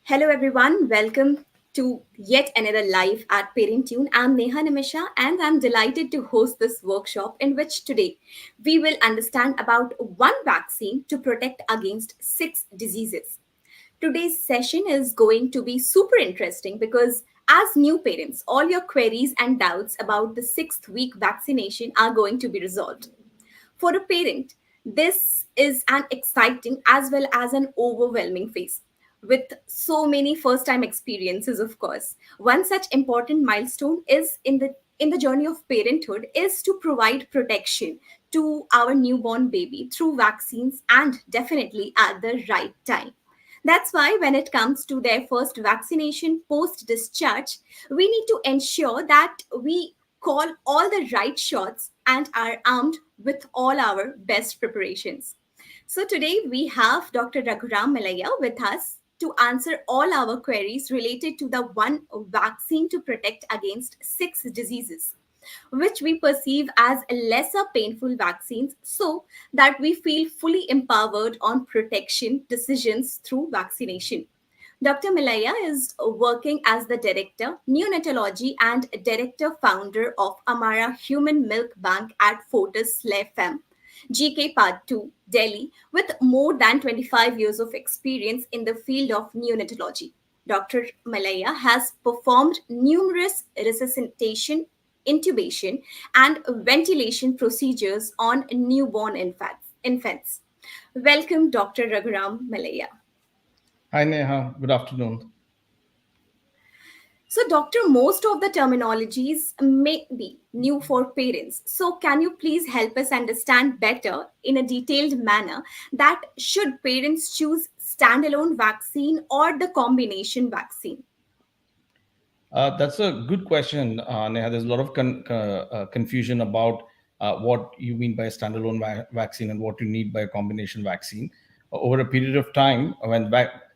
Hello, everyone. Welcome to yet another live at Parentune. I'm Neha Nimisha, and I'm delighted to host this workshop in which today we will understand about one vaccine to protect against six diseases. Today's session is going to be super interesting because, as new parents, all your queries and doubts about the sixth week vaccination are going to be resolved. For a parent, this is an exciting as well as an overwhelming phase with so many first time experiences, of course. One such important milestone is in the journey of parenthood is to provide protection to our newborn baby through vaccines and definitely at the right time. That's why, when it comes to their first vaccination post discharge, we need to ensure that we call all the right shots and are armed with all our best preparations. So, today we have Dr. Raghuram Mallaiah with us to answer all our queries related to the one vaccine to protect against six diseases, which we perceive as lesser painful vaccines, so that we feel fully empowered on protection decisions through vaccination. Dr. Malaya is working as the Director, Neonatology and Director Founder of Amara Human Milk Bank at Fortis La Femme, GK Part 2, Delhi, with more than 25 years of experience in the field of neonatology. Dr. Malaya has performed numerous resuscitation, intubation, and ventilation procedures on newborn infants. Welcome, Dr. Raghuram Mallaiah. Hi Neha, good afternoon. So, doctor, most of the terminologies may be new for parents. So, can you please help us understand better in a detailed manner that should parents choose standalone vaccine or the combination vaccine? That's a good question, Neha. There's a lot of confusion about what you mean by a standalone vaccine and what you need by a combination vaccine. Over a period of time,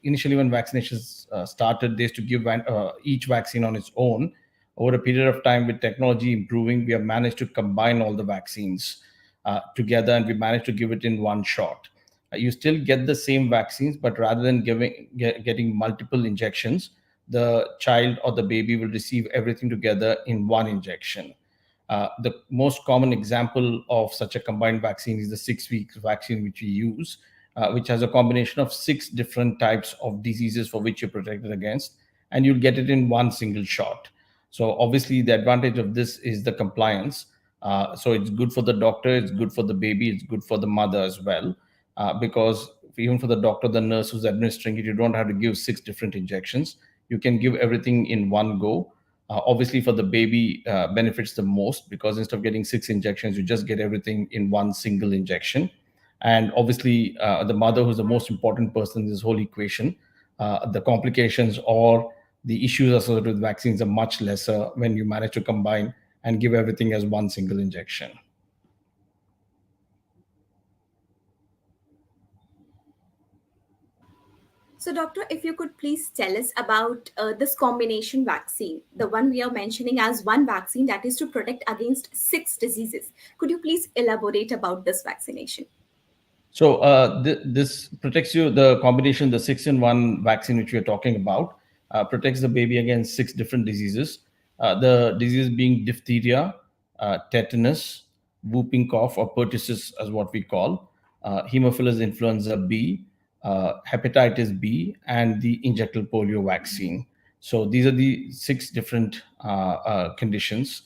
initially when vaccinations started, they used to give each vaccine on its own. Over a period of time, with technology improving, we have managed to combine all the vaccines together, and we managed to give it in one shot. You still get the same vaccines, but rather than getting multiple injections, the child or the baby will receive everything together in one injection. The most common example of such a combined vaccine is the 6 week vaccine, which we use, which has a combination of six different types of diseases for which you're protected against, and you'll get it in one single shot. So, obviously, the advantage of this is the compliance. So, it's good for the doctor, it's good for the baby, it's good for the mother as well, because even for the doctor, the nurse who's administering it, you don't have to give six different injections. You can give everything in one go. Obviously, for the baby, benefits the most because instead of getting six injections, you just get everything in one single injection. And obviously, the mother, who's the most important person in this whole equation, the complications or the issues associated with vaccines are much lesser when you manage to combine and give everything as one single injection. So, doctor, if you could please tell us about this combination vaccine, the one we are mentioning as one vaccine that is to protect against six diseases. Could you please elaborate about this vaccination? So this protects you. The combination, the 6-in-1 vaccine which we are talking about, protects the baby against six different diseases. The diseases being diphtheria, tetanus, whooping cough or pertussis, as what we call, Haemophilus influenza B, hepatitis B, and the injectable polio vaccine. So these are the six different conditions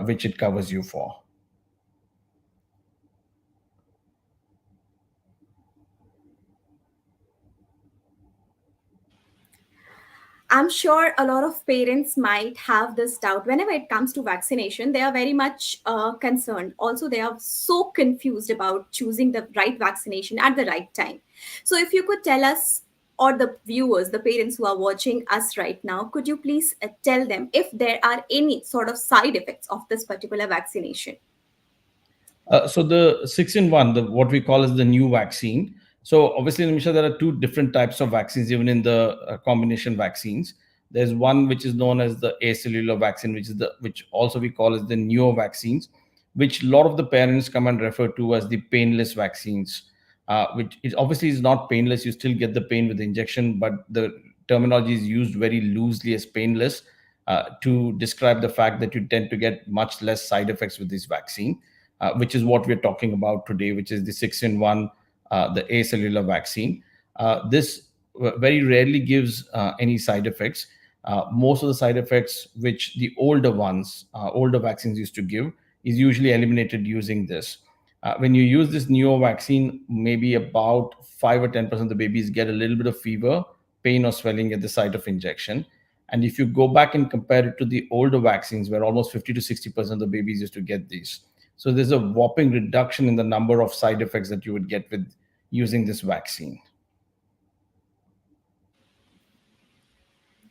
which it covers you for. I'm sure a lot of parents might have this doubt. Whenever it comes to vaccination, they are very much concerned. Also, they are so confused about choosing the right vaccination at the right time. So, if you could tell us, or the viewers, the parents who are watching us right now, could you please tell them if there are any sort of side effects of this particular vaccination? So the 6-in-1, the what we call as the new vaccine. So obviously, Nimisha, there are two different types of vaccines, even in the combination vaccines. There's one which is known as the acellular vaccine, which also we call as the neo vaccines, which a lot of the parents come and refer to as the painless vaccines, which is obviously is not painless. You still get the pain with the injection, but the terminology is used very loosely as painless to describe the fact that you tend to get much less side effects with this vaccine, which is what we're talking about today, which is the 6-in-1, the acellular vaccine. This very rarely gives any side effects. Most of the side effects which the older ones, older vaccines used to give, is usually eliminated using this. When you use this neo vaccine, maybe about 5 or 10% of the babies get a little bit of fever, pain, or swelling at the site of injection. And if you go back and compare it to the older vaccines, where almost 50 to 60% of the babies used to get these, so there's a whopping reduction in the number of side effects that you would get with using this vaccine.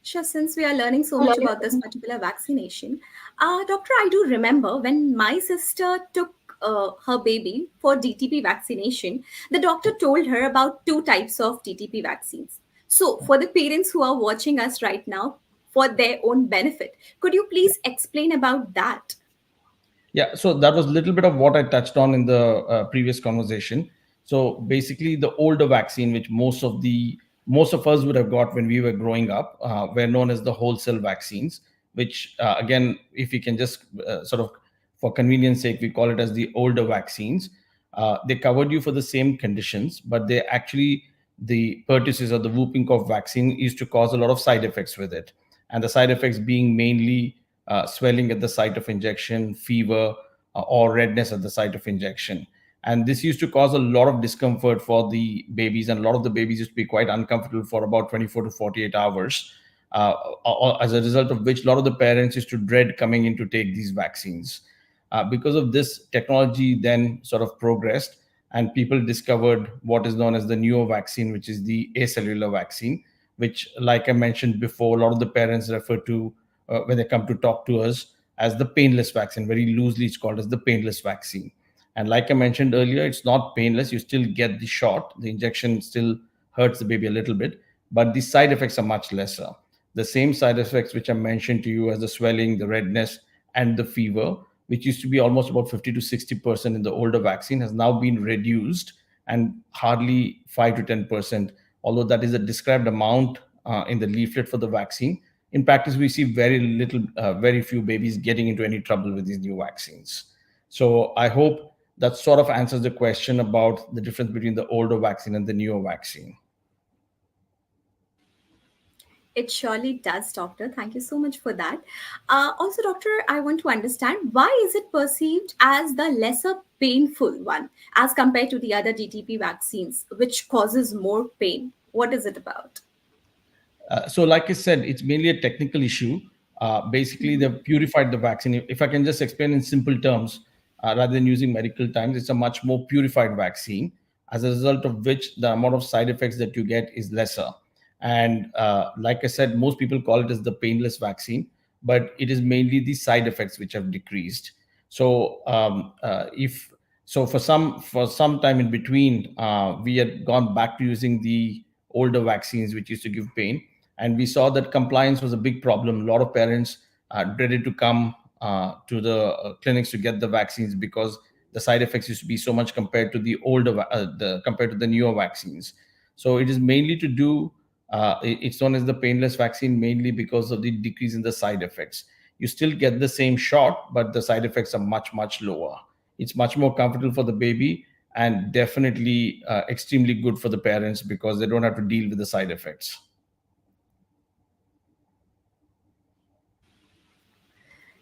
Sure, since we are learning so much about this particular vaccination, doctor, I do remember when my sister took her baby for DTP vaccination, the doctor told her about two types of DTP vaccines. So, for the parents who are watching us right now, for their own benefit, could you please explain about that? Yeah, so that was a little bit of what I touched on in the previous conversation. So basically, the older vaccine, which most of us would have got when we were growing up, were known as the wholesale vaccines. Which again, if we can just sort of, for convenience sake, we call it as the older vaccines. They covered you for the same conditions, but they actually, the pertussis or the whooping cough vaccine used to cause a lot of side effects with it, and the side effects being mainly swelling at the site of injection, fever, or redness at the site of injection. And this used to cause a lot of discomfort for the babies, and a lot of the babies used to be quite uncomfortable for about 24 to 48 hours. As a result of which, a lot of the parents used to dread coming in to take these vaccines. Because of this, technology then sort of progressed, and people discovered what is known as the neo vaccine, which is the acellular vaccine, which, like I mentioned before, a lot of the parents refer to when they come to talk to us as the painless vaccine. Very loosely, it's called as the painless vaccine. And like I mentioned earlier, it's not painless. You still get the shot. The injection still hurts the baby a little bit, but the side effects are much lesser. The same side effects which I mentioned to you as the swelling, the redness, and the fever, which used to be almost about 50 to 60% in the older vaccine, has now been reduced and hardly 5 to 10%, although that is a described amount in the leaflet for the vaccine. In practice, we see very few babies getting into any trouble with these new vaccines. So I hope that sort of answers the question about the difference between the older vaccine and the newer vaccine. It surely does, doctor. Thank you so much for that. Also, doctor, I want to understand why is it perceived as the lesser painful one as compared to the other DTP vaccines, which causes more pain? What is it about? So, like I said, it's mainly a technical issue. Basically, they've purified the vaccine. If I can just explain in simple terms, rather than using medical terms, it's a much more purified vaccine, as a result of which the amount of side effects that you get is lesser. And like I said, most people call it as the painless vaccine, but it is mainly the side effects which have decreased. So, if so, for some time in between, we had gone back to using the older vaccines, which used to give pain, and we saw that compliance was a big problem. A lot of parents dreaded to come to the clinics to get the vaccines because the side effects used to be so much compared to the compared to the newer vaccines. So it is mainly to do. It's known as the painless vaccine mainly because of the decrease in the side effects. You still get the same shot, but the side effects are much lower. It's much more comfortable for the baby, and definitely extremely good for the parents because they don't have to deal with the side effects.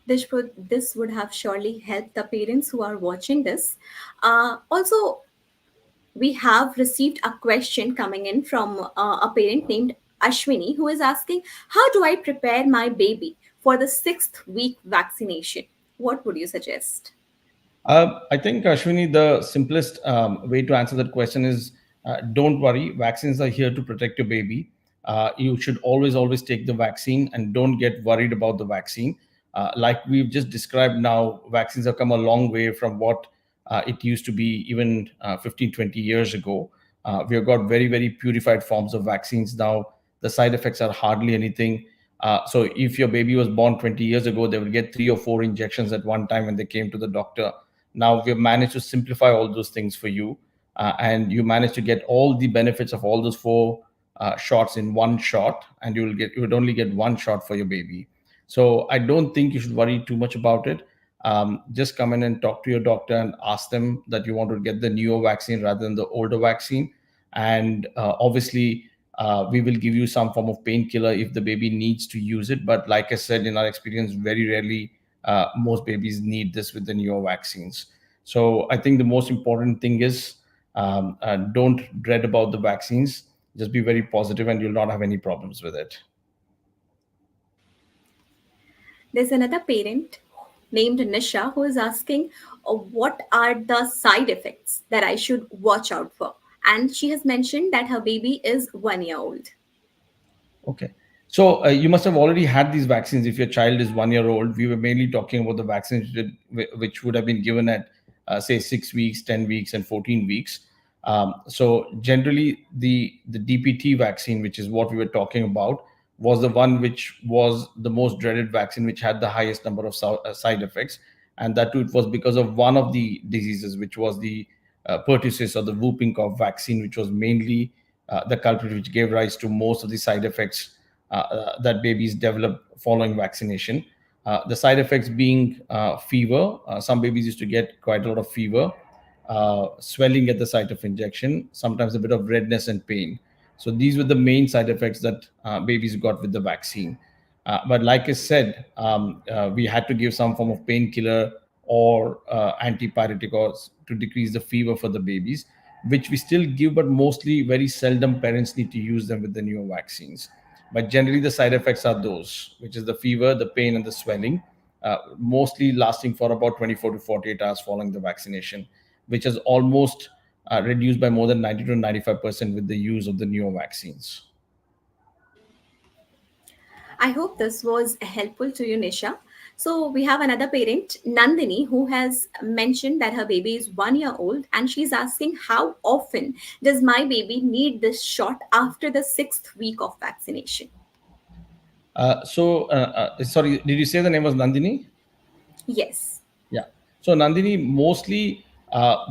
This would have surely helped the parents who are watching this. Also, we have received a question coming in from a parent named Ashwini who is asking, how do I prepare my baby for the 6th week vaccination? What would you suggest? I think, Ashwini, the simplest way to answer that question is don't worry. Vaccines are here to protect your baby. You should always take the vaccine and don't get worried about the vaccine. Like we've just described now, vaccines have come a long way from what it used to be even 15, 20 years ago. We have got very purified forms of vaccines now. The side effects are hardly anything. So if your baby was born 20 years ago, they would get 3 or 4 injections at one time when they came to the doctor. Now we've managed to simplify all those things for you, and you manage to get all the benefits of all those 4 shots in one shot, and you would only get one shot for your baby. So I don't think you should worry too much about it. Just come in and talk to your doctor and ask them that you want to get the newer vaccine rather than the older vaccine. And obviously, we will give you some form of painkiller if the baby needs to use it. But like I said, in our experience, very rarely most babies need this with the newer vaccines. So I think the most important thing is don't dread about the vaccines. Just be very positive, and you'll not have any problems with it. There's another parent named Nisha who is asking what are the side effects that I should watch out for. And she has mentioned that her baby is 1 year old. Okay. So you must have already had these vaccines if your child is 1 year old. We were mainly talking about the vaccines which would have been given at, say, 6 weeks, 10 weeks, and 14 weeks. So generally, the DPT vaccine, which is what we were talking about, was the one which was the most dreaded vaccine, which had the highest number of side effects. And that too, it was because of one of the diseases, which was the pertussis or the whooping cough vaccine, which was mainly the culprit which gave rise to most of the side effects that babies develop following vaccination. The side effects being fever. Some babies used to get quite a lot of fever, swelling at the site of injection, sometimes a bit of redness and pain. So these were the main side effects that babies got with the vaccine. But like I said, we had to give some form of painkiller or antipyretic or to decrease the fever for the babies, which we still give, but mostly very seldom parents need to use them with the newer vaccines. But generally, the side effects are those, which is the fever, the pain, and the swelling, mostly lasting for about 24 to 48 hours following the vaccination, which has almost reduced by more than 90 to 95% with the use of the newer vaccines. I hope this was helpful to you, Nisha. So, we have another parent, Nandini, who has mentioned that her baby is 1 year old and she's asking how often does my baby need this shot after the 6th week of vaccination? Sorry, did you say the name was Nandini? Yes. Yeah. So Nandini, mostly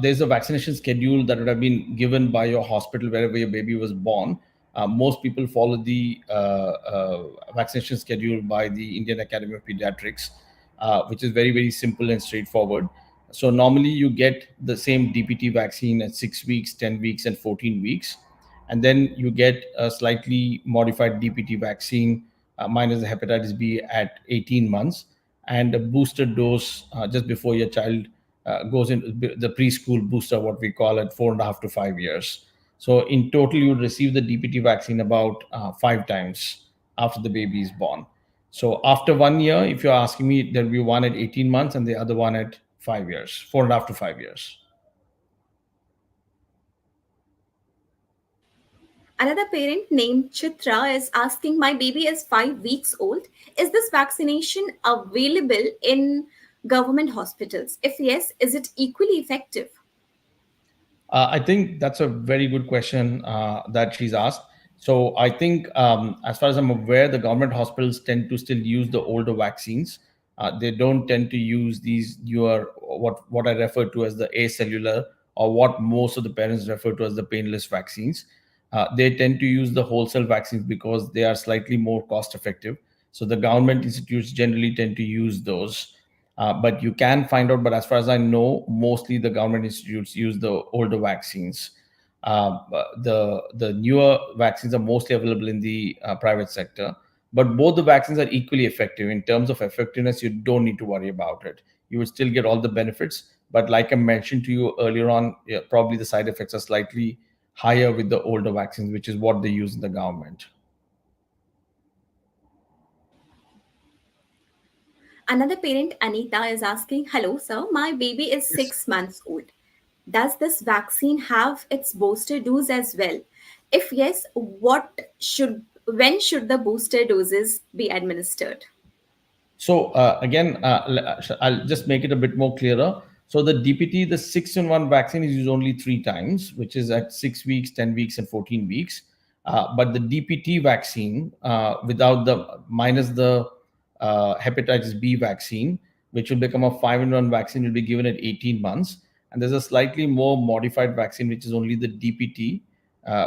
there's a vaccination schedule that would have been given by your hospital wherever your baby was born. Most people follow the vaccination schedule by the Indian Academy of Pediatrics, which is very, very simple and straightforward. So normally you get the same DPT vaccine at 6 weeks, 10 weeks, and 14 weeks. And then you get a slightly modified DPT vaccine minus the hepatitis B at 18 months, and a booster dose just before your child goes into the preschool booster, what we call it, 4.5 to 5 years. So in total, you would receive the DPT vaccine about 5 times after the baby is born. So after 1 year, if you're asking me, there'll be one at 18 months and the other one at 5 years, 4.5 to 5 years. Another parent named Chitra is asking, my baby is 5 weeks old. Is this vaccination available in government hospitals? If yes, is it equally effective? I think that's a very good question that she's asked. So I think, as far as I'm aware, the government hospitals tend to still use the older vaccines. They don't tend to use these newer, what I refer to as the acellular, or what most of the parents refer to as the painless vaccines. They tend to use the wholesale vaccines because they are slightly more cost effective. So the government institutes generally tend to use those. But you can find out. But as far as I know, mostly the government institutes use the older vaccines. The newer vaccines are mostly available in the private sector. But both the vaccines are equally effective. In terms of effectiveness, you don't need to worry about it. You will still get all the benefits. But like I mentioned to you earlier on, yeah, probably the side effects are slightly higher with the older vaccines, which is what they use in the government. Another parent, Anita, is asking, hello, sir, my baby is 6 months old. Does this vaccine have its booster dose as well? If yes, when should the booster doses be administered? So again, I'll just make it a bit more clearer. So the DPT, the 6-in-1 vaccine is used only 3 times, which is at 6 weeks, 10 weeks, and 14 weeks. But the DPT vaccine, without the minus the hepatitis B vaccine, which will become a 5-in-1 vaccine, will be given at 18 months. And there's a slightly more modified vaccine, which is only the DPT,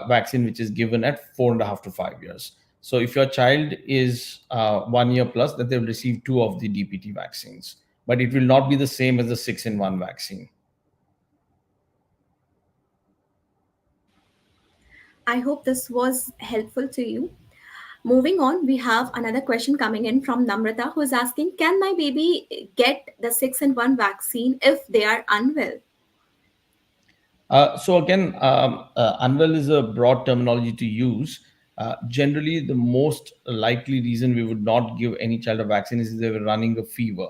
vaccine which is given at 4.5 to 5 years. So if your child is 1 year plus, then they will receive two of the DPT vaccines, but it will not be the same as the 6-in-1 vaccine. I hope this was helpful to you. Moving on, we have another question coming in from Namrata, who is asking, can my baby get the 6-in-1 vaccine if they are unwell? So again, unwell is a broad terminology to use. Generally, the most likely reason we would not give any child a vaccine is if they were running a fever.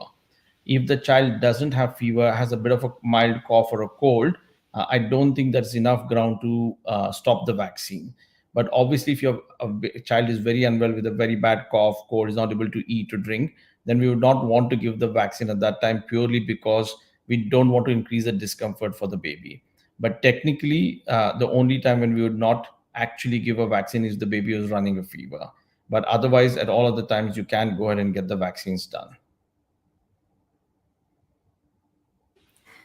If the child doesn't have fever, has a bit of a mild cough or a cold, I don't think that's enough ground to stop the vaccine. But obviously, if your child is very unwell with a very bad cough, cold, is not able to eat or drink, then we would not want to give the vaccine at that time, purely because we don't want to increase the discomfort for the baby. But technically, the only time when we would not actually give a vaccine is the baby is running a fever. But otherwise, at all other times, you can go ahead and get the vaccines done.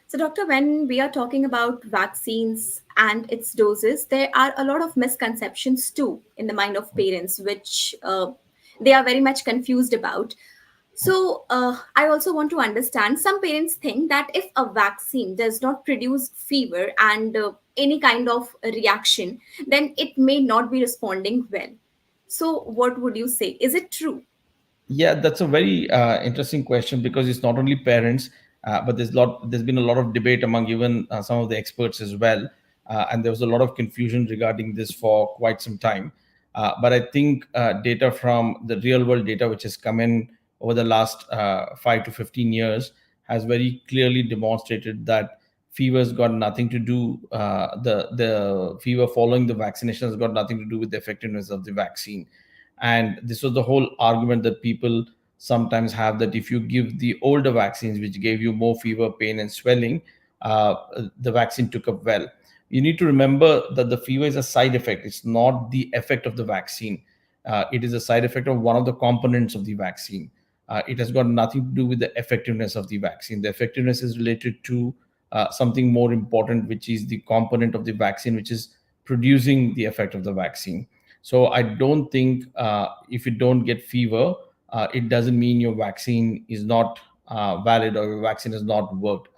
So, doctor, when we are talking about vaccines and its doses, there are a lot of misconceptions too in the mind of parents, which they are very much confused about. So, I also want to understand, some parents think that if a vaccine does not produce fever and any kind of reaction, then it may not be responding well. So, what would you say? Is it true? Yeah, that's a very interesting question, because it's not only parents, but there's been a lot of debate among even some of the experts as well, and there was a lot of confusion regarding this for quite some time. But I think data from the real world data, which has come in over the last 5 to 15 years, has very clearly demonstrated that fever's got nothing to do. The fever following the vaccination has got nothing to do with the effectiveness of the vaccine. And this was the whole argument that people sometimes have, that if you give the older vaccines which gave you more fever, pain and swelling, uh, the vaccine took up well. You need to remember that the fever is a side effect, it's not the effect of the vaccine. It is a side effect of one of the components of the vaccine. It has got nothing to do with the effectiveness of the vaccine. The effectiveness is related to something more important, which is the component of the vaccine which is producing the effect of the vaccine. So I don't think if you don't get fever, it doesn't mean your vaccine is not valid or your vaccine has not worked.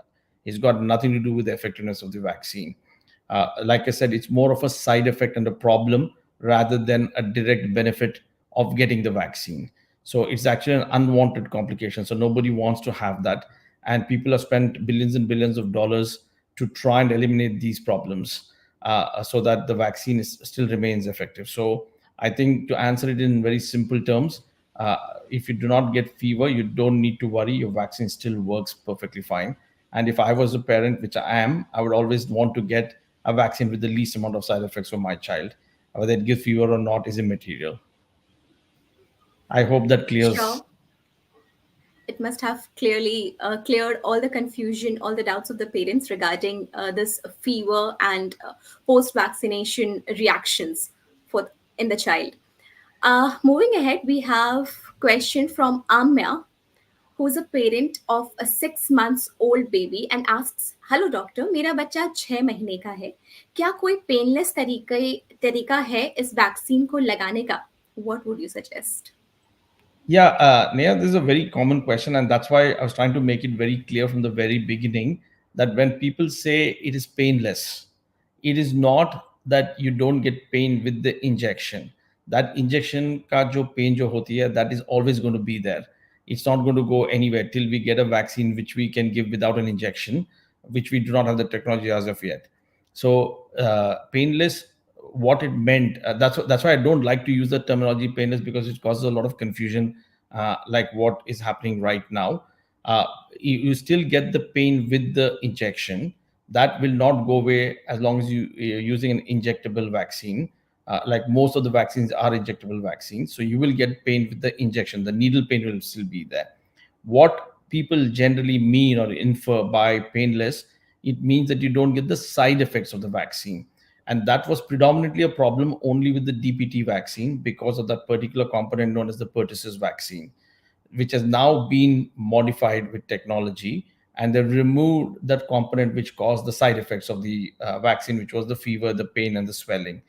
It's got nothing to do with the effectiveness of the vaccine. Like I said, it's more of a side effect and a problem rather than a direct benefit of getting the vaccine. So it's actually an unwanted complication. So nobody wants to have that. And people have spent billions and billions of dollars to try and eliminate these problems, so that the vaccine still remains effective. So I think, to answer it in very simple terms, uh, if you do not get fever, you don't need to worry. Your vaccine still works perfectly fine. And if I was a parent, which I am, I would always want to get a vaccine with the least amount of side effects for my child. Whether it gives fever or not is immaterial. I hope that clears. Sure. It must have clearly cleared all the confusion, all the doubts of the parents regarding this fever and post-vaccination reactions for in the child. Moving ahead, we have question from Amya, who is a parent of a 6 months old baby and asks, hello doctor, मेरा बच्चा 6 महीने का है, क्या कोई painless तरीका है इस वैक्सीन को लगाने का? What would you suggest? Yeah, Neha, this is a very common question, and that's why I was trying to make it very clear from the very beginning that when people say it is painless, it is not that you don't get pain with the injection. That injection ka jo pain jo hoti hai, that is always going to be there. It's not going to go anywhere till we get a vaccine which we can give without an injection, which we do not have the technology as of yet. So painless, what it meant, that's why I don't like to use the terminology painless, because it causes a lot of confusion, like what is happening right now. You still get the pain with the injection. That will not go away as long as you're using an injectable vaccine. Like most of the vaccines are injectable vaccines, so you will get pain with the injection. The needle pain will still be there. What people generally mean or infer by painless, it means that you don't get the side effects of the vaccine. And that was predominantly a problem only with the DPT vaccine, because of that particular component known as the pertussis vaccine, which has now been modified with technology, and they removed that component which caused the side effects of the vaccine, which was the fever, the pain and the swelling.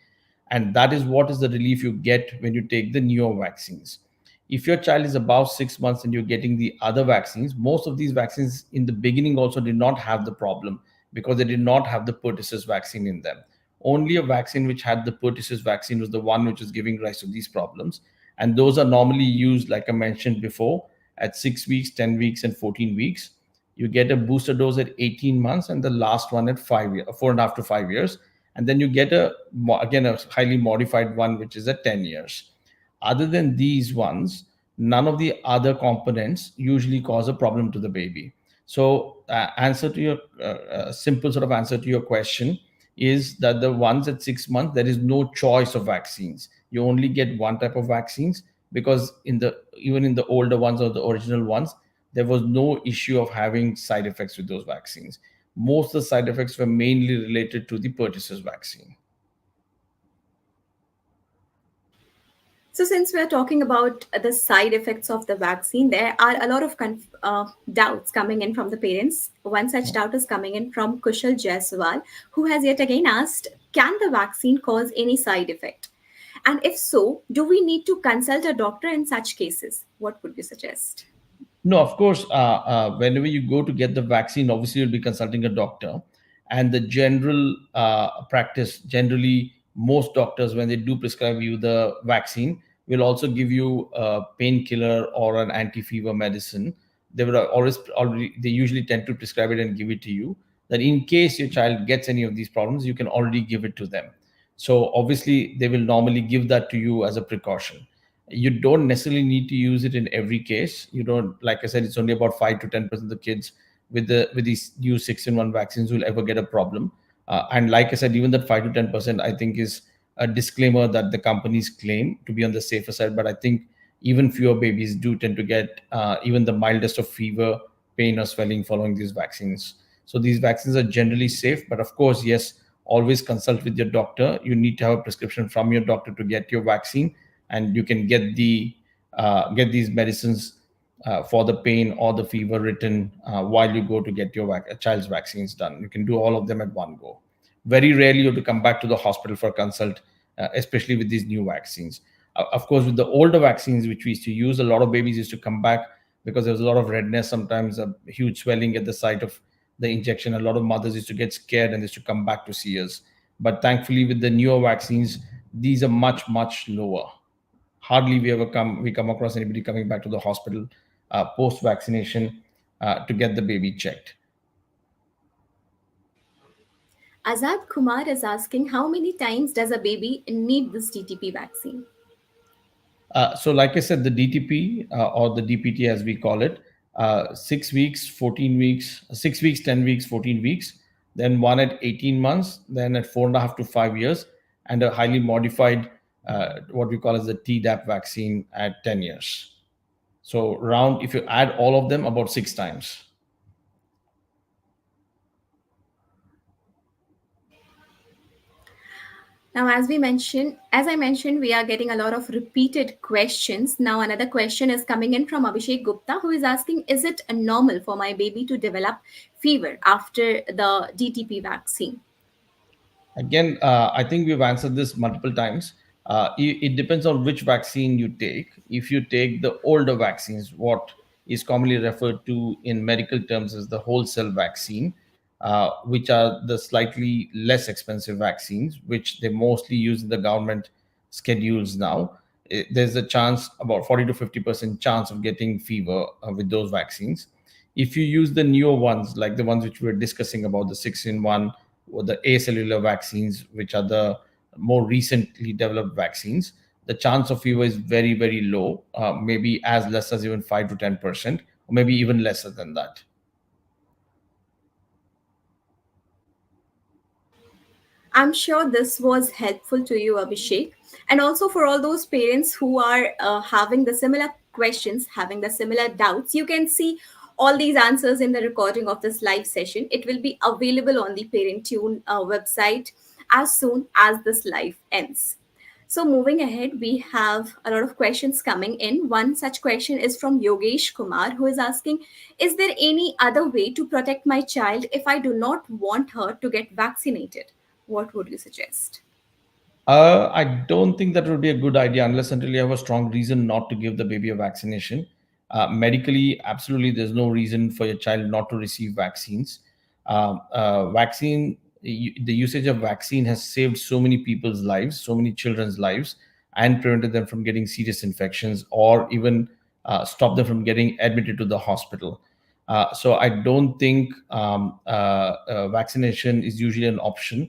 And that is what is the relief you get when you take the newer vaccines. If your child is above 6 months and you're getting the other vaccines, most of these vaccines in the beginning also did not have the problem because they did not have the pertussis vaccine in them. Only a vaccine which had the pertussis vaccine was the one which is giving rise to these problems. And those are normally used, like I mentioned before, at 6 weeks, 10 weeks, and 14 weeks. You get a booster dose at 18 months and the last one at 5 years, 4.5 to 5 years. And then you get again a highly modified one which is at 10 years. Other than these ones, none of the other components usually cause a problem to the baby. So answer to your simple sort of answer to your question is that the ones at 6 months, there is no choice of vaccines. You only get one type of vaccines, because even in the older ones or the original ones, there was no issue of having side effects with those vaccines. Most of the side effects were mainly related to the pertussis vaccine. So, since we're talking about the side effects of the vaccine, there are a lot of doubts coming in from the parents. One such doubt is coming in from Kushal Jaiswal, who has yet again asked, can the vaccine cause any side effect? And if so, do we need to consult a doctor in such cases? What would you suggest? No, of course, whenever you go to get the vaccine, obviously you'll be consulting a doctor. And the general practice, generally, most doctors, when they do prescribe you the vaccine, will also give you a painkiller or an anti-fever medicine. They will they usually tend to prescribe it and give it to you. That in case your child gets any of these problems, you can already give it to them. So obviously, they will normally give that to you as a precaution. You don't necessarily need to use it in every case. You don't, like I said, it's only about 5 to 10% of the kids with these new 6-in-1 vaccines will ever get a problem. And like I said, even that 5 to 10%, I think, is a disclaimer that the companies claim to be on the safer side. But I think even fewer babies do tend to get even the mildest of fever, pain, or swelling following these vaccines. So these vaccines are generally safe. But of course, yes, always consult with your doctor. You need to have a prescription from your doctor to get your vaccine, and you can get these medicines for the pain or the fever written while you go to get your child's vaccines done. You can do all of them at one go. Very rarely you have to come back to the hospital for a consult, especially with these new vaccines. Of course, with the older vaccines which we used to use, a lot of babies used to come back because there was a lot of redness, sometimes a huge swelling at the site of the injection. A lot of mothers used to get scared and used to come back to see us. But thankfully, with the newer vaccines, these are much lower. Hardly we come across anybody coming back to the hospital post vaccination to get the baby checked. Azad Kumar is asking, how many times does a baby need this TTP vaccine? So, like I said, the DTP or the DPT as we call it, 6 weeks, 14 weeks, 6 weeks, 10 weeks, 14 weeks, then one at 18 months, then at 4.5 to 5 years, and a highly modified, what we call as the Tdap vaccine at 10 years. So, round, if you add all of them, about 6 times. Now, as I mentioned, we are getting a lot of repeated questions. Now, another question is coming in from Abhishek Gupta, who is asking, is it normal for my baby to develop fever after the DTP vaccine? Again, I think we've answered this multiple times. It depends on which vaccine you take. If you take the older vaccines, what is commonly referred to in medical terms as the whole cell vaccine, which are the slightly less expensive vaccines, which they mostly use in the government schedules now, there's a chance, about 40 to 50% chance of getting fever with those vaccines. If you use the newer ones, like the ones which we were discussing about, the 6-in-1 or the acellular vaccines, which are the more recently developed vaccines, the chance of fever is very low, maybe as less as even 5 to 10%, or maybe even lesser than that. I'm sure this was helpful to you, Abhishek. And also for all those parents who are having the similar questions, having the similar doubts, you can see all these answers in the recording of this live session. It will be available on the Parentune website as soon as this live ends. So, moving ahead, we have a lot of questions coming in. One such question is from Yogesh Kumar, who is asking, is there any other way to protect my child if I do not want her to get vaccinated? What would you suggest? I don't think that would be a good idea unless until you have a strong reason not to give the baby a vaccination. Medically, absolutely, there's no reason for your child not to receive vaccines. The usage of vaccine has saved so many people's lives, so many children's lives, and prevented them from getting serious infections or even stopped them from getting admitted to the hospital. So I don't think vaccination is usually an option.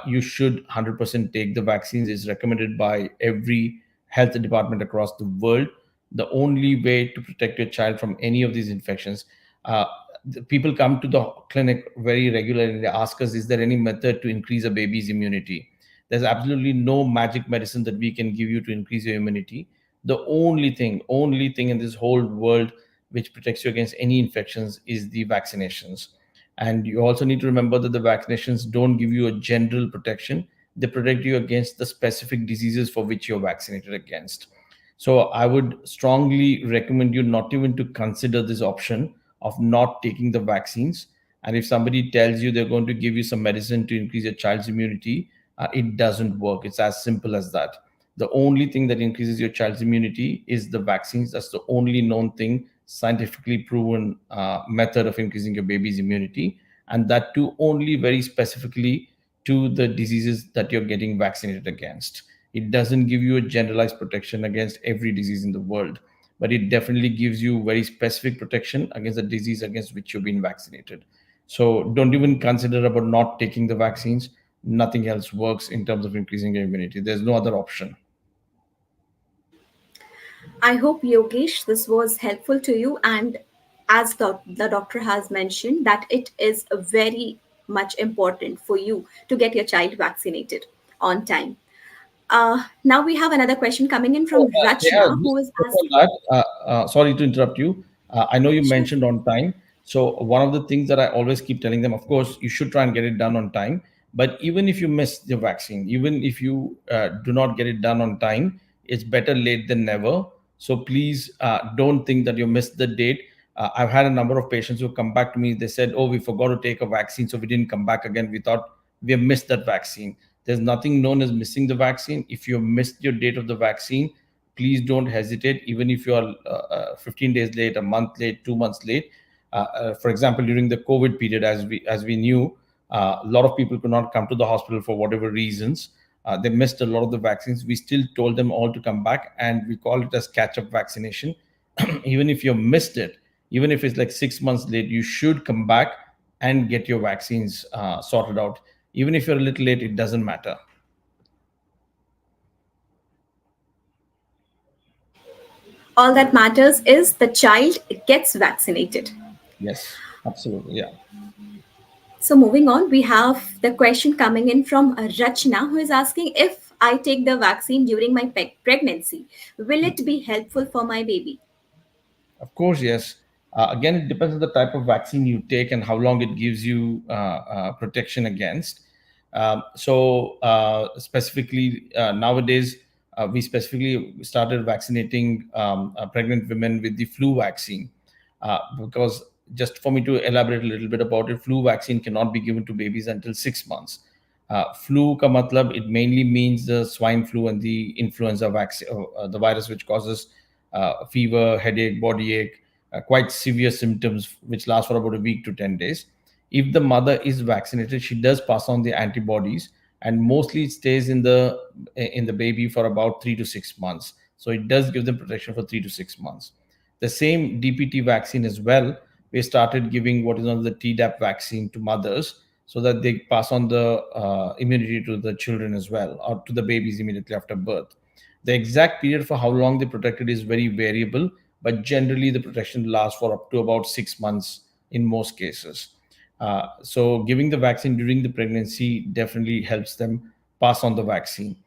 You should 100% take the vaccines is recommended by every health department across the world. The only way to protect your child from any of these infections, uh, people come to the clinic very regularly and they ask us, is there any method to increase a baby's immunity? There's absolutely no magic medicine that we can give you to increase your immunity. The only thing in this whole world which protects you against any infections is the vaccinations. And you also need to remember that the vaccinations don't give you a general protection, they protect you against the specific diseases for which you're vaccinated against. So I would strongly recommend you not even to consider this option of not taking the vaccines. And if somebody tells you they're going to give you some medicine to increase your child's immunity, it doesn't work. It's as simple as that. The only thing that increases your child's immunity is the vaccines. That's the only known thing, scientifically proven method of increasing your baby's immunity, and that too only very specifically to the diseases that you're getting vaccinated against. It doesn't give you a generalized protection against every disease in the world, but it definitely gives you very specific protection against the disease against which you've been vaccinated. So don't even consider about not taking the vaccines. Nothing else works in terms of increasing your immunity. There's no other option. I hope, Yogesh, this was helpful to you. And as the doctor has mentioned, that it is very much important for you to get your child vaccinated on time. Now we have another question coming in Oh, from Neha, Rachna, just who is on asking. that, sorry to interrupt you. I know you Sure. mentioned on time. So one of the things that I always keep telling them, of course, you should try and get it done on time. But even if you miss the vaccine, even if you do not get it done on time, it's better late than never. So please don't think that you missed the date. I've had a number of patients who come back to me. They said, "Oh, we forgot to take a vaccine, so we didn't come back again. We thought we have missed that vaccine." There's nothing known as missing the vaccine. If you have missed your date of the vaccine, please don't hesitate, even if you are 15 days late, a month late, 2 months late. For example, during the COVID period, as we knew, a lot of people could not come to the hospital for whatever reasons. They missed a lot of the vaccines. We still told them all to come back, and we call it as catch-up vaccination. Even if you missed it, even if it's like 6 months late, you should come back and get your vaccines sorted out. Even if you're a little late, it doesn't matter. All that matters is the child gets vaccinated. Yes, absolutely. Yeah. So, moving on, we have the question coming in from Rachna, who is asking, if I take the vaccine during my pregnancy, will it be helpful for my baby? Of course, yes. Again, it depends on the type of vaccine you take and how long it gives you protection against. Specifically, nowadays, we specifically started vaccinating pregnant women with the flu vaccine, because just for me to elaborate a little bit about it, flu vaccine cannot be given to babies until 6 months. Flu ka matlab, it mainly means the swine flu and the influenza vaccine, the virus which causes fever, headache, body ache, quite severe symptoms which last for about a week to 10 days. If the mother is vaccinated, she does pass on the antibodies, and mostly it stays in the baby for about 3 to 6 months. So it does give them protection for 3 to 6 months. The same DPT vaccine as well, we started giving what is known as the Tdap vaccine to mothers, so that they pass on the immunity to the children as well, or to the babies immediately after birth. The exact period for how long they protected is very variable, but generally the protection lasts for up to about 6 months in most cases. So giving the vaccine during the pregnancy definitely helps them pass on the vaccine.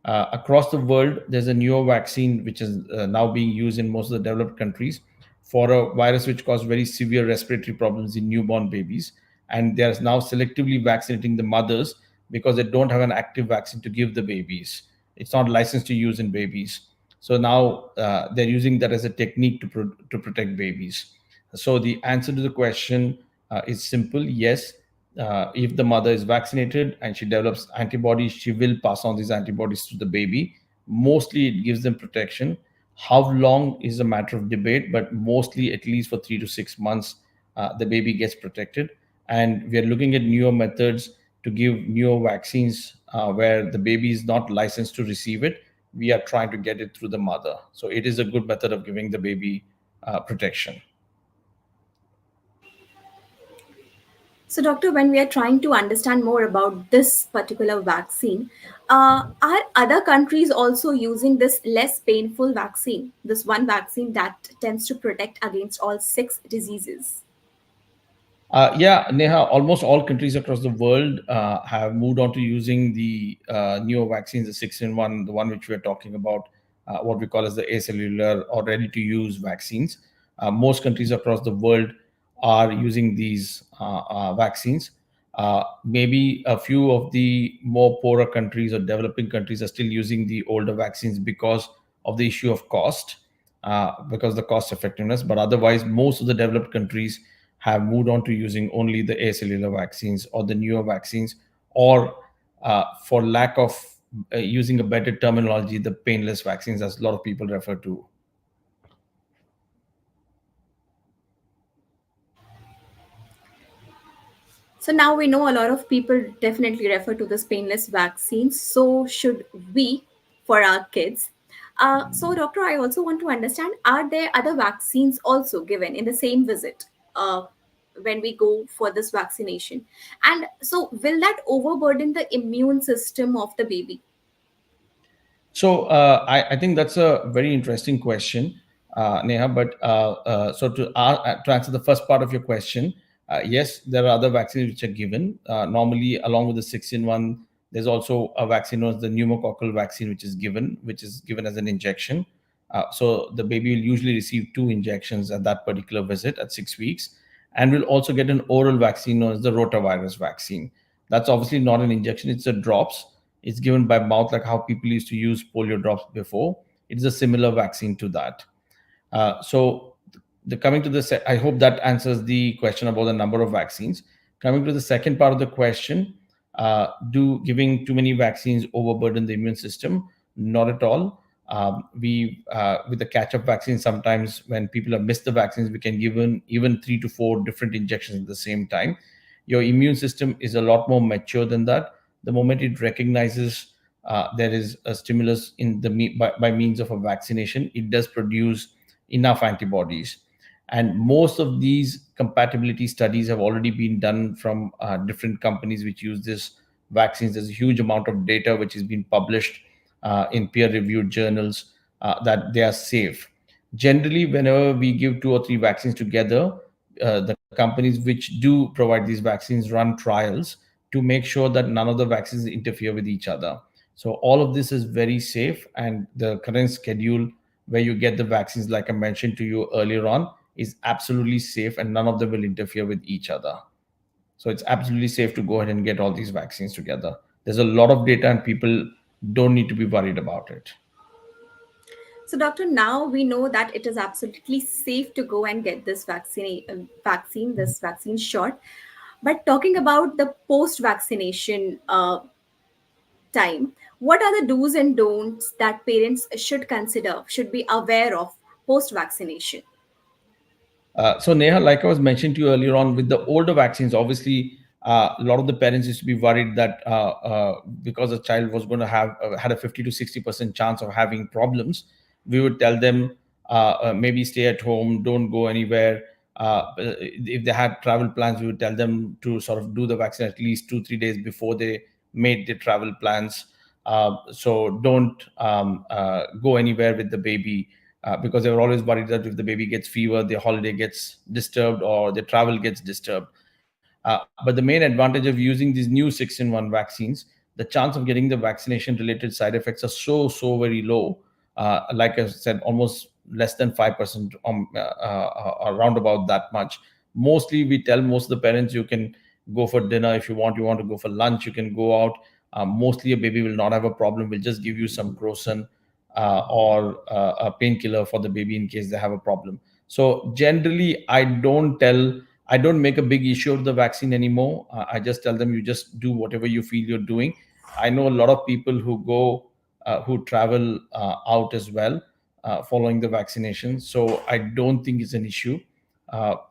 Across the world, there's a newer vaccine which is now being used in most of the developed countries for a virus which causes very severe respiratory problems in newborn babies. And they are now selectively vaccinating the mothers because they don't have an active vaccine to give the babies. It's not licensed to use in babies. So now they're using that as a technique to protect babies. So the answer to the question is simple: yes, if the mother is vaccinated and she develops antibodies, she will pass on these antibodies to the baby. Mostly it gives them protection. How long is a matter of debate, but mostly at least for 3 to 6 months, the baby gets protected. And we are looking at newer methods to give newer vaccines where the baby is not licensed to receive it. We are trying to get it through the mother. So it is a good method of giving the baby protection. So, doctor, when we are trying to understand more about this particular vaccine, are other countries also using this less painful vaccine, this one vaccine that tends to protect against all six diseases? Yeah, Neha, almost all countries across the world have moved on to using the newer vaccines, the 6-in-1, the one which we are talking about, what we call as the acellular or ready to use vaccines. Most countries across the world are using these vaccines. Maybe a few of the more poorer countries or developing countries are still using the older vaccines because of the issue of cost, because the cost effectiveness. But otherwise, most of the developed countries have moved on to using only the acellular vaccines or the newer vaccines, or for lack of using a better terminology, the painless vaccines, as a lot of people refer to. So now we know a lot of people definitely refer to this painless vaccine. So should we for our kids? So, doctor, I also want to understand: are there other vaccines also given in the same visit when we go for this vaccination? And so, will that overburden the immune system of the baby? So I think that's a very interesting question, Neha. But to answer the first part of your question, yes, there are other vaccines which are given. Normally, along with the 6-in-1, there's also a vaccine known as the pneumococcal vaccine, which is given as an injection. So the baby will usually receive 2 injections at that particular visit at 6 weeks, and will also get an oral vaccine known as the rotavirus vaccine. That's obviously not an injection; it's a drops. It's given by mouth, like how people used to use polio drops before. It is a similar vaccine to that. So, the coming to I hope that answers the question about the number of vaccines. Coming to the second part of the question, do giving too many vaccines overburden the immune system? Not at all. We with the catch-up vaccine, sometimes when people have missed the vaccines, we can give even 3 to 4 different injections at the same time. Your immune system is a lot more mature than that. The moment it recognizes there is a stimulus by means of a vaccination, it does produce enough antibodies. And most of these compatibility studies have already been done from different companies which use this vaccines. There's a huge amount of data which has been published in peer-reviewed journals that they are safe. Generally, whenever we give 2 or 3 vaccines together, the companies which do provide these vaccines run trials to make sure that none of the vaccines interfere with each other. So all of this is very safe, and the current schedule where you get the vaccines, like I mentioned to you earlier on, is absolutely safe, and none of them will interfere with each other. So it's absolutely safe to go ahead and get all these vaccines together. There's a lot of data, and people don't need to be worried about it. So, doctor, now we know that it is absolutely safe to go and get this this vaccine shot. But talking about the post-vaccination time, what are the do's and don'ts that parents should consider, should be aware of post-vaccination? So Neha, like I was mentioning to you earlier on, with the older vaccines, obviously a lot of the parents used to be worried that because a child was going to have had a 50 to 60% chance of having problems, we would tell them maybe stay at home, don't go anywhere. If they had travel plans, we would tell them to sort of do the vaccine at least 2 3 days before they made the travel plans. So don't go anywhere with the baby, because they were always worried that if the baby gets fever, their holiday gets disturbed or their travel gets disturbed. But the main advantage of using these new 6-in-1 vaccines, the chance of getting the vaccination related side effects are so very low. Like I said, almost less than 5%, around about that much. Mostly, we tell most of the parents you can go for dinner if you want. You want to go for lunch, you can go out. Mostly, a baby will not have a problem. We'll just give you some crocin or a painkiller for the baby in case they have a problem. So generally, I don't tell I don't make a big issue of the vaccine anymore. I just tell them, you just do whatever you feel you're doing. I know a lot of people who go, who travel out as well, following the vaccination. So I don't think it's an issue.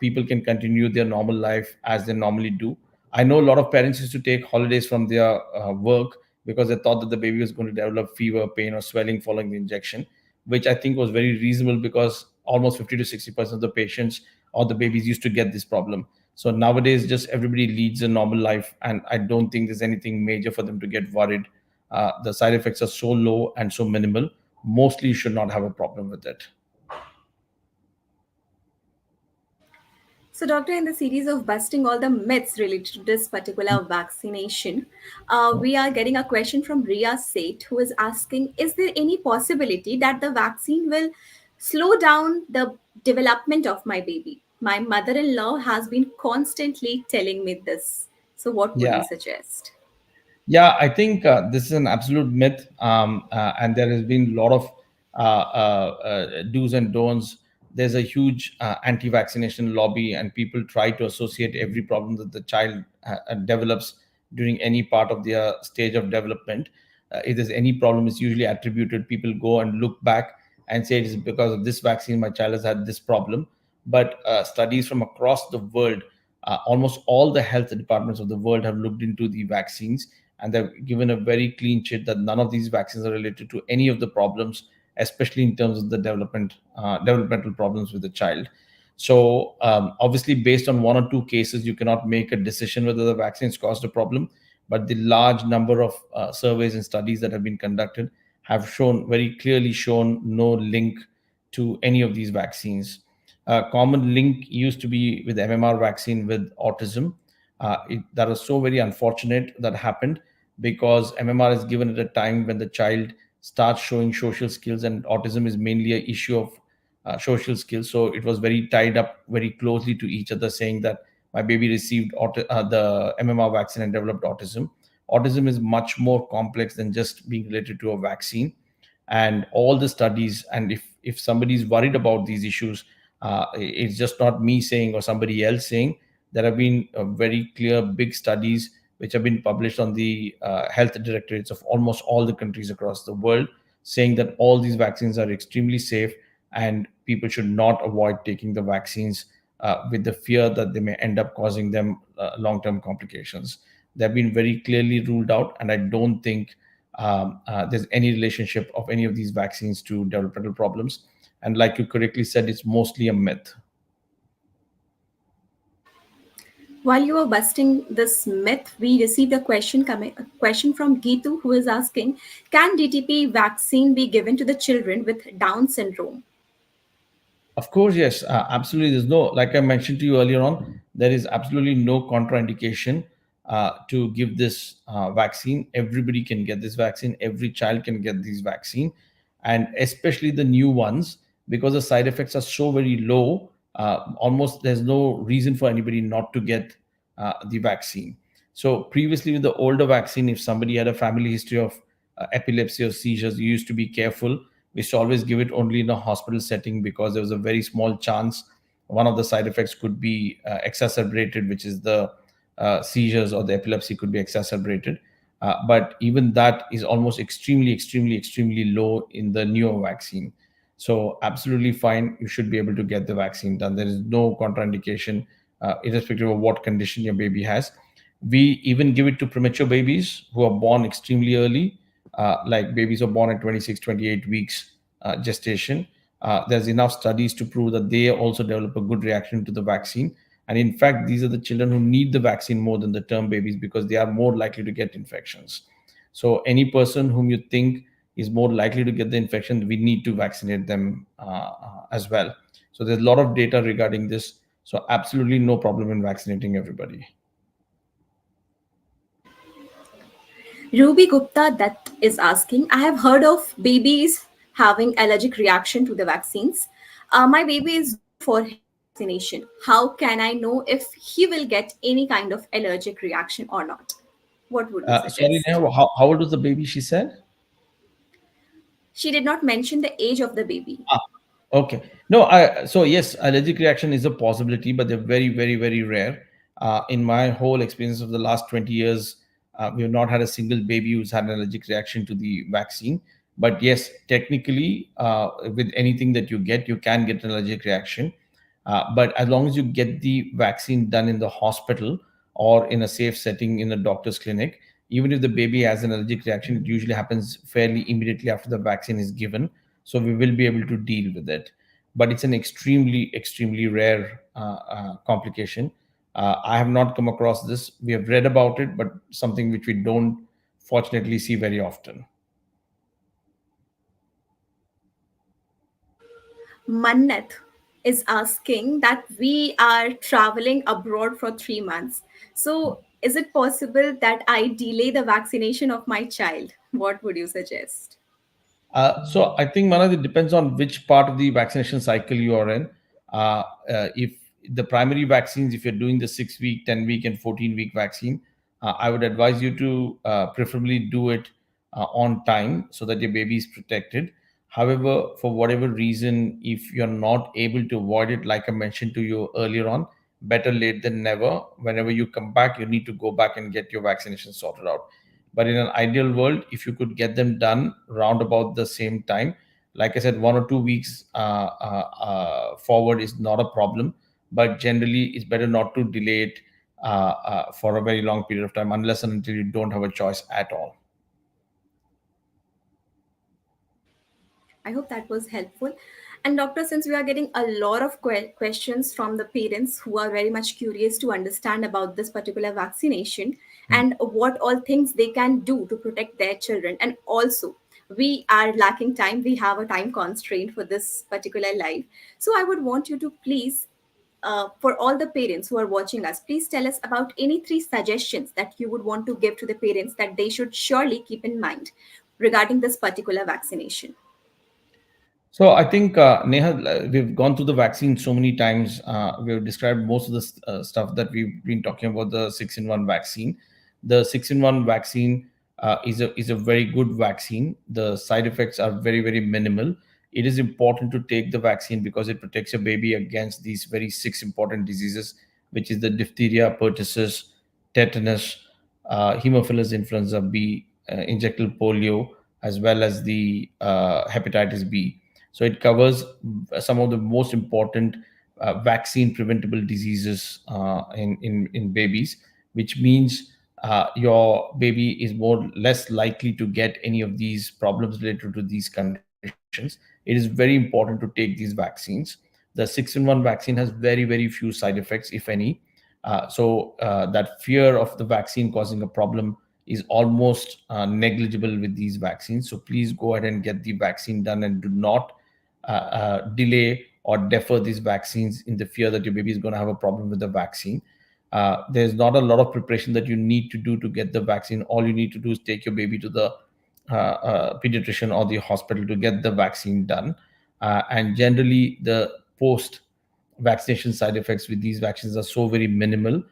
People can continue their normal life as they normally do. I know a lot of parents used to take holidays from their work because they thought that the baby was going to develop fever, pain, or swelling following the injection, which I think was very reasonable because almost 50 to 60% of the patients or the babies used to get this problem. So nowadays, just everybody leads a normal life, and I don't think there's anything major for them to get worried. The side effects are so low and so minimal. Mostly, you should not have a problem with it. So, doctor, in the series of busting all the myths related to this particular vaccination, we are getting a question from Ria Seth, who is asking, is there any possibility that the vaccine will slow down the development of my baby? My mother-in-law has been constantly telling me this. So, what would you Yeah. suggest? Yeah, I think this is an absolute myth, and there has been a lot of do's and don'ts. There's a huge anti-vaccination lobby, and people try to associate every problem that the child develops during any part of their stage of development. If there's any problem, it's usually attributed. People go and look back and say it is because of this vaccine my child has had this problem. But studies from across the world, almost all the health departments of the world have looked into the vaccines, and they've given a very clean chit that none of these vaccines are related to any of the problems, especially in terms of the developmental problems with the child. So obviously, based on one or two cases, you cannot make a decision whether the vaccines caused a problem. But the large number of surveys and studies that have been conducted have shown very clearly shown no link to any of these vaccines. A common link used to be with MMR vaccine with autism. That was so very unfortunate that happened because MMR is given at a time when the child starts showing social skills, and autism is mainly an issue of social skills. So it was very tied up very closely to each other, saying that my baby received the MMR vaccine and developed autism. Autism is much more complex than just being related to a vaccine. And all the studies, and if somebody is worried about these issues, it's just not me saying or somebody else saying. There have been very clear big studies which have been published on the health directorates of almost all the countries across the world, saying that all these vaccines are extremely safe and people should not avoid taking the vaccines with the fear that they may end up causing them long-term complications. They've been very clearly ruled out, and I don't think there's any relationship of any of these vaccines to developmental problems. And like you correctly said, it's mostly a myth. While you were busting this myth, we received a question from Geetu, who is asking, can DTP vaccine be given to the children with Down syndrome? Of course, yes, absolutely. There's no, like I mentioned to you earlier on, there is absolutely no contraindication to give this vaccine. Everybody can get this vaccine. Every child can get this vaccine, and especially the new ones, because the side effects are so very low. Almost there's no reason for anybody not to get the vaccine. So previously, with the older vaccine, if somebody had a family history of epilepsy or seizures, you used to be careful. We used to always give it only in a hospital setting because there was a very small chance one of the side effects could be exacerbated, which is the seizures, or the epilepsy could be exacerbated. But even that is almost extremely low in the newer vaccine. So absolutely fine. You should be able to get the vaccine done. There is no contraindication, irrespective of what condition your baby has. We even give it to premature babies who are born extremely early, like babies are born at 26, 28 weeks gestation. There's enough studies to prove that they also develop a good reaction to the vaccine. And in fact, these are the children who need the vaccine more than the term babies because they are more likely to get infections. So any person whom you think is more likely to get the infection, we need to vaccinate them as well. So there's a lot of data regarding this. So absolutely no problem in vaccinating everybody. Ruby Gupta that is asking, I have heard of babies having allergic reaction to the vaccines. My baby is due for his vaccination. How can I know if he will get any kind of allergic reaction or not? What would you Sorry, suggest? Neha, how old was the baby, she said? She did not mention the age of the baby. Okay. No, I so yes, allergic reaction is a possibility, but they're very, very, very rare. In my whole experience of the last 20 years, we have not had a single baby who's had an allergic reaction to the vaccine. But yes, technically, with anything that you get, you can get an allergic reaction. But as long as you get the vaccine done in the hospital or in a safe setting in a doctor's clinic, even if the baby has an allergic reaction, it usually happens fairly immediately after the vaccine is given, so we will be able to deal with it. But it's an extremely, extremely rare complication. I have not come across this. We have read about it, but something which we don't fortunately see very often. Mannat is asking that we are traveling abroad for 3 months. So, is it possible that I delay the vaccination of my child? What would you suggest? So I think, Manoj, it depends on which part of the vaccination cycle you are in. If the primary vaccines, if you're doing the 6 week, 10 week, and 14 week vaccine, I would advise you to preferably do it on time so that your baby is protected. However, for whatever reason, if you're not able to avoid it, like I mentioned to you earlier on, better late than never. Whenever you come back, you need to go back and get your vaccination sorted out. But in an ideal world, if you could get them done round about the same time, like I said, 1 or 2 weeks forward is not a problem. But generally, it's better not to delay it for a very long period of time, unless and until you don't have a choice at all. I hope that was helpful. And doctor, since we are getting a lot of questions from the parents who are very much curious to understand about this particular vaccination and what all things they can do to protect their children, and also we are lacking time. We have a time constraint for this particular live. So I would want you to please, for all the parents who are watching us, please tell us about any three suggestions that you would want to give to the parents that they should surely keep in mind regarding this particular vaccination. So I think, Neha, we've gone through the vaccine so many times. We've described most of the stuff that we've been talking about the 6-in-1 vaccine. The 6-in-1 vaccine is a very good vaccine. The side effects are very, very minimal. It is important to take the vaccine because it protects your baby against these very six important diseases, which is the diphtheria, pertussis, tetanus, Haemophilus influenza B, injectable polio, as well as the hepatitis B. So it covers some of the most important vaccine preventable diseases in babies, which means your baby is more less likely to get any of these problems related to these conditions. It is very important to take these vaccines. The 6-in-1 vaccine has very, very few side effects, if any. That fear of the vaccine causing a problem is almost negligible with these vaccines. So please go ahead and get the vaccine done and do not delay or defer these vaccines in the fear that your baby is going to have a problem with the vaccine. There's not a lot of preparation that you need to do to get the vaccine. All you need to do is take your baby to the pediatrician or the hospital to get the vaccine done. And generally, the post vaccination side effects with these vaccines are so very minimal.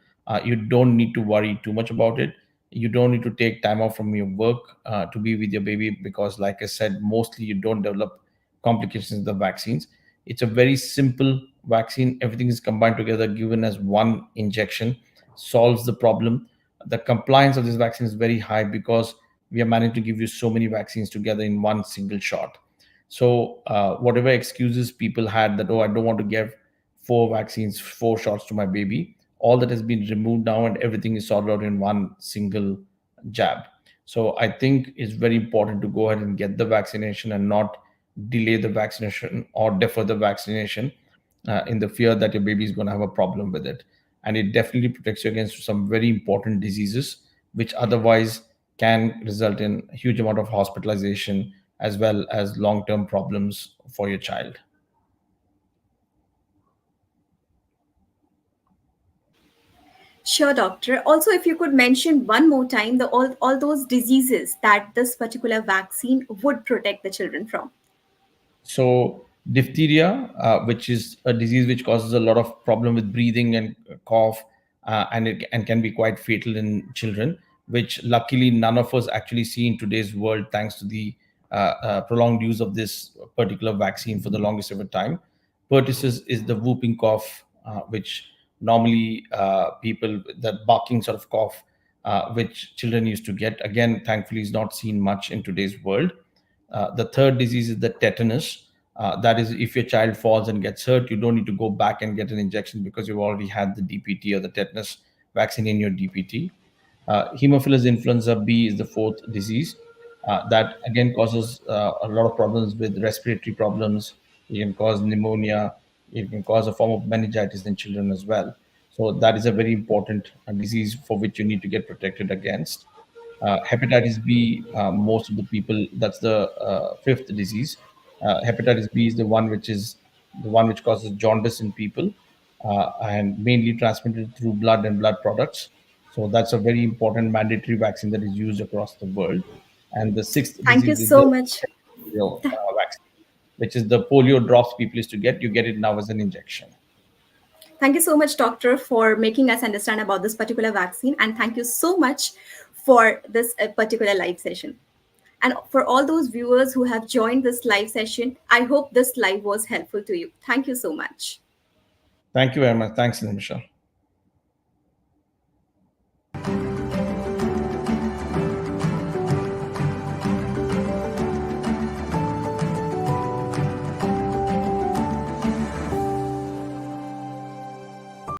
You don't need to worry too much about it. You don't need to take time off from your work to be with your baby because, like I said, mostly you don't develop complications of the vaccines. It's a very simple vaccine. Everything is combined together, given as one injection, solves the problem. The compliance of this vaccine is very high because we are managed to give you so many vaccines together in one single shot. So, whatever excuses people had that, oh, I don't want to give four vaccines, four shots to my baby, all that has been removed now and everything is sorted out in one single jab. So, I think it's very important to go ahead and get the vaccination and not delay the vaccination or defer the vaccination in the fear that your baby is going to have a problem with it. And it definitely protects you against some very important diseases, which otherwise can result in a huge amount of hospitalization as well as long term problems for your child. Sure, doctor. Also, if you could mention one more time all those diseases that this particular vaccine would protect the children from. So diphtheria, which is a disease which causes a lot of problem with breathing and cough, and can be quite fatal in children, which luckily none of us actually see in today's world, thanks to the prolonged use of this particular vaccine for the longest ever time. Pertussis is the whooping cough, which normally people, that barking sort of cough, which children used to get. Again, thankfully, is not seen much in today's world. The third disease is the tetanus. That is, if your child falls and gets hurt, you don't need to go back and get an injection because you've already had the DPT or the tetanus vaccine in your DPT. Haemophilus influenza B is the fourth disease. That again causes a lot of problems with respiratory problems. It can cause pneumonia. It can cause a form of meningitis in children as well. So that is a very important disease for which you need to get protected against. Hepatitis B, most of the people, that's the fifth disease. Hepatitis B is the one which causes jaundice in people, and mainly transmitted through blood and blood products. So that's a very important mandatory vaccine that is used across the world. And the sixth Thank you disease is the so much. polio vaccine, which is the polio drops people used to get. You get it now as an injection. Thank you so much, doctor, for making us understand about this particular vaccine. And thank you so much for this particular live session. And for all those viewers who have joined this live session, I hope this live was helpful to you. Thank you so much. Thank you very much. Thanks, Nimisha.